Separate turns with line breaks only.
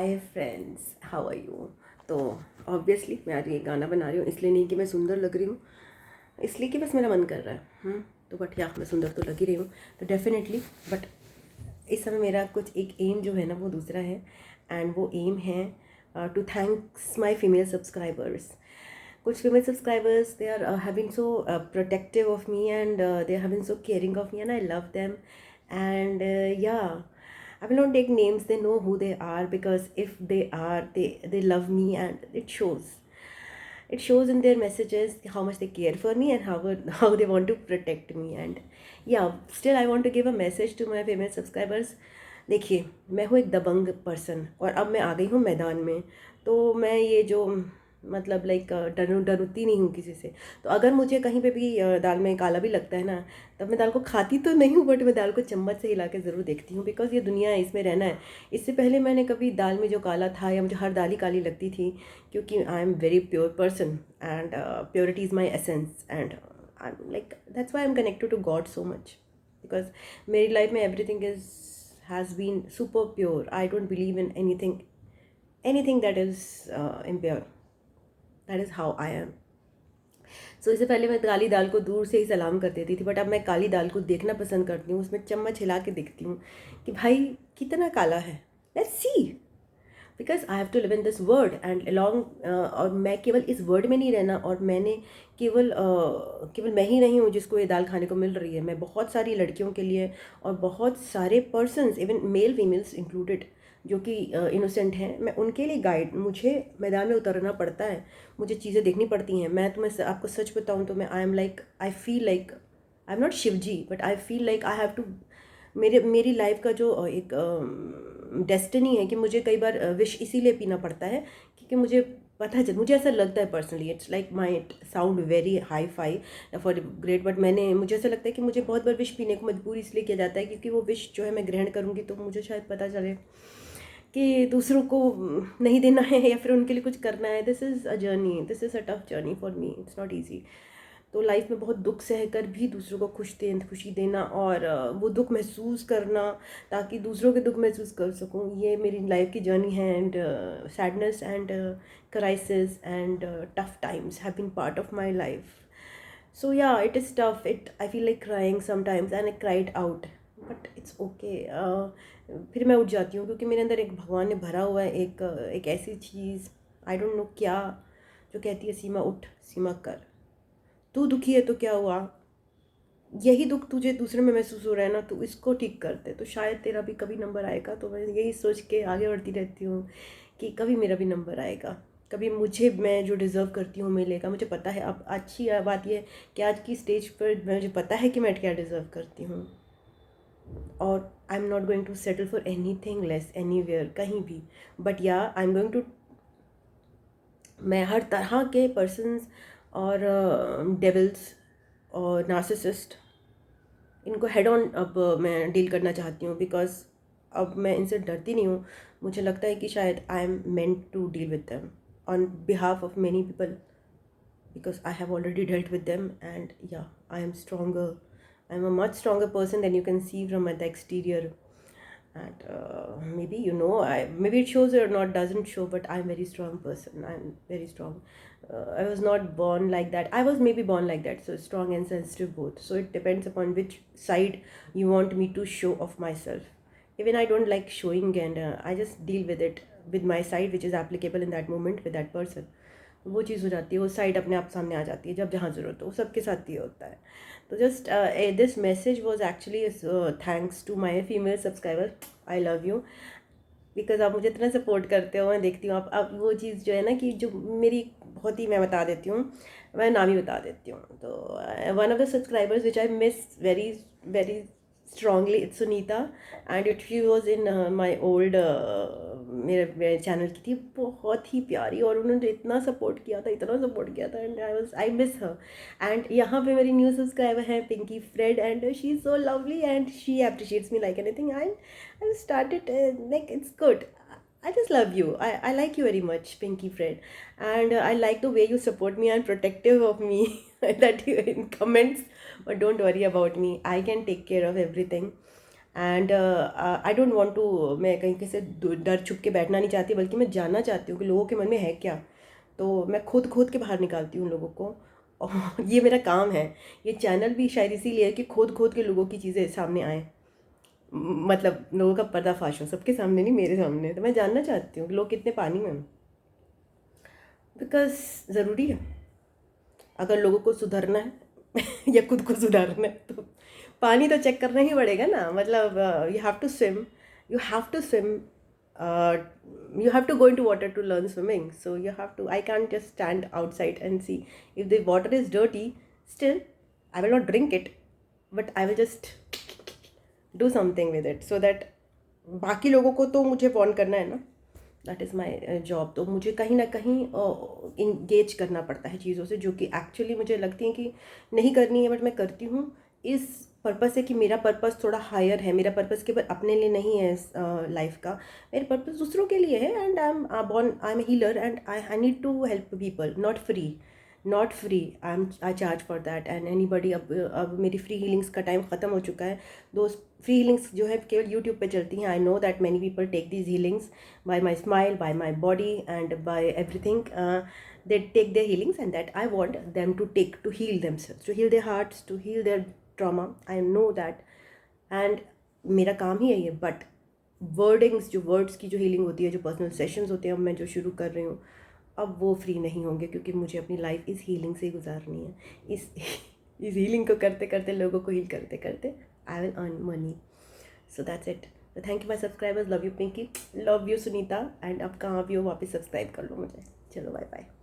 Hi friends, how are you. तो obviously मैं आज ये गाना बना रही हूँ, इसलिए नहीं कि मैं सुंदर लग रही हूँ, इसलिए कि बस मेरा मन कर रहा है। तो बट या मैं सुंदर तो लग ही रही हूँ, तो डेफिनेटली। बट इस समय मेरा कुछ एक एम जो है ना वो दूसरा है, एंड वो एम है to thanks my female subscribers. कुछ female subscribers, they are having so protective of me, and they are having so caring of me, and I love them. And yeah, I will not take names, they know who they are, because if they are, they love me, and it shows in their messages how much they care for me, and how they want to protect me. And yeah, still I want to give a message to my female subscribers. देखिए, मैं हूँ एक दबंग person, और अब मैं आ गई हूँ मैदान में। तो मैं ये जो मतलब लाइक डरती नहीं हूँ किसी से। तो अगर मुझे कहीं पे भी दाल में काला भी लगता है ना, तब मैं दाल को खाती तो नहीं हूँ, बट मैं दाल को चम्मच से हिला के ज़रूर देखती हूँ, बिकॉज ये दुनिया है, इसमें रहना है। इससे पहले मैंने कभी दाल में जो काला था, या मुझे हर दाल ही काली लगती थी, क्योंकि I am very pure person, and purity is my essence, and I am like that's why I am connected to God so much, because मेरी लाइफ में everything is has been super pure. I don't believe in anything that is impure. That is how I am. So इससे पहले मैं काली दाल को दूर से ही सलाम कर देती थी, बट अब मैं काली दाल को देखना पसंद करती हूँ, उसमें चम्मच हिला के देखती हूँ कि भाई कितना काला है, let's see, because I have to live in this world and along. और मैं केवल इस वर्ल्ड में नहीं रहना, और मैंने केवल मैं ही नहीं हूँ जिसको ये दाल खाने को मिल रही है। मैं बहुत सारी लड़कियों के लिए, और बहुत सारे persons, even mail females included, जो कि इनोसेंट हैं, मैं उनके लिए गाइड, मुझे मैदान में उतरना पड़ता है, मुझे चीज़ें देखनी पड़ती हैं। मैं तुम्हें आपको सच बताऊँ तो मैं I feel like I am not Shivji, but I feel like I have to, मेरी लाइफ का जो एक डेस्टिनी है कि मुझे कई बार विश इसीलिए पीना पड़ता है, क्योंकि मुझे ऐसा लगता है personally, it's like might sound very hi fi for great, but मुझे ऐसा लगता है कि मुझे बहुत बार विश पीने को मजबूर इसलिए किया जाता है, क्योंकि वो विश जो है मैं ग्रहण करूँगी तो मुझे शायद पता चले कि दूसरों को नहीं देना है, या फिर उनके लिए कुछ करना है। This is a journey, this is a tough journey for me, it's not easy. तो लाइफ में बहुत दुख सहकर भी दूसरों को खुशी देना, और वो दुख महसूस करना, ताकि दूसरों के दुख महसूस कर सकूं, ये मेरी लाइफ की जर्नी है। And sadness and crisis and tough times have been part of my life. So yeah, it is tough. I feel like crying sometimes, and I cried out, but it's okay. फिर मैं उठ जाती हूँ, क्योंकि मेरे अंदर एक भगवान ने भरा हुआ है, एक ऐसी चीज़, आई डोंट नो क्या, जो कहती है सीमा उठ, सीमा कर, तू दुखी है तो क्या हुआ, यही दुख तुझे दूसरे में महसूस हो रहा है ना, तू इसको ठीक कर दे, तो शायद तेरा भी कभी नंबर आएगा। तो मैं यही सोच के आगे बढ़ती रहती हूँ कि कभी मेरा भी नंबर आएगा, कभी मैं जो डिज़र्व करती हूँ मिलेगा। मुझे पता है, अब अच्छी बात यह है कि आज की स्टेज पर मुझे पता है कि मैं क्या डिज़र्व करती हूँ, और I am not going to settle for anything less anywhere, कहीं भी। बट या आई एम गोइंग टू, मैं हर तरह के पर्सनस और डेविल्स और नार्सिसिस्ट, इनको हेड ऑन अब मैं डील करना चाहती हूँ, बिकॉज अब मैं इनसे डरती नहीं हूँ। मुझे लगता है कि शायद I am meant to deal with them on behalf of many people, because I have already dealt with them, and yeah, I am stronger. I'm a much stronger person than you can see from the exterior. And maybe maybe it shows or not, doesn't show, but I'm a very strong person. I'm very strong. I was not born like that. I was maybe born like that, so strong and sensitive both. So it depends upon which side you want me to show of myself. Even I don't like showing, and I just deal with it with my side, which is applicable in that moment with that person. वो चीज़ हो जाती है, वो side अपने आप सामने आ जाती है जब जहाँ ज़रूरत हो। सबके साथ ये होता है। तो just this message was actually thanks to my female subscriber, I love you, because आप मुझे इतना सपोर्ट करते हो। मैं देखती हूँ आप, अब वो चीज़ जो है ना, कि जो मेरी बहुत ही, मैं बता देती हूँ, मैं नाम ही बता देती हूँ। तो one of the subscribers which I miss very very strongly, it's Sunita, and she was in my old मेरे चैनल की थी, बहुत ही प्यारी, और उन्होंने इतना सपोर्ट किया था, and I miss her. And यहाँ पे मेरी न्यू सब्सक्राइबर है Pinky Fred, and she is so lovely, and she appreciates me like anything, I started like it's good. I just love you. I like you very much, Pinky Fred. And I like the way you support me and protective of me that you in comments. But don't worry about me. I can take care of everything. And I don't want to, मैं कहीं से डर छुप के बैठना नहीं चाहती, बल्कि मैं जानना चाहती हूँ कि लोगों के मन में है क्या। तो मैं खोद के बाहर निकालती हूँ लोगों को, और ये मेरा काम है। ये चैनल भी शायद इसीलिए है कि खोद के लोगों की चीज़ें सामने आए, मतलब लोगों का पर्दाफाश हो, सबके सामने नहीं, मेरे सामने। तो मैं जानना चाहती हूँ कि लोग कितने पानी में हैं, बिकॉज ज़रूरी है अगर लोगों को सुधरना है या खुद को सुधारना है, तो पानी तो चेक करना ही पड़ेगा ना। मतलब you have to swim, you have to swim, you have to go into water to learn swimming. So you have to, I can't just stand outside and see if the water is dirty. Still, I will not drink it, but I will just do something with it so that बाकी लोगों को तो मुझे warn करना है ना, that is my job. तो मुझे कहीं ना कहीं इंगेज करना पड़ता है चीज़ों से, जो कि एक्चुअली मुझे लगती हैं कि नहीं करनी है, बट मैं करती हूँ इस पर्पस है कि मेरा पर्पस थोड़ा हायर है। मेरा पर्पस केवल अपने लिए नहीं है लाइफ का, मेरा पर्पस दूसरों के लिए है। And I am healer and I need to help people, not free. I charge for that. And anybody, अब मेरी फ्री हीलिंग्स का टाइम ख़त्म हो चुका है। दो फ्री हीलिंग्स जो है केवल यूट्यूब पे चलती हैं। I know that many people take these healings by my smile, by my body, and by everything. They take their healings, and that I want them to take, to heal themselves, to heal their hearts, to heal their trauma. I know that, and मेरा काम ही है ये। But wordings, जो words की जो healing होती है, जो पर्सनल सेशंस होते हैं, अब मैं जो शुरू कर रही हूँ, अब वो फ्री नहीं होंगे, क्योंकि मुझे अपनी लाइफ इस हीलिंग से गुजारनी है। इस हीलिंग को करते करते, लोगों को हील करते करते, I will earn money. So that's it. तो thank you my subscribers, love you Pinky, love you Sunita. And अब कहाँ भी हो वापस सब्सक्राइब कर लो मुझे। चलो बाय बाय।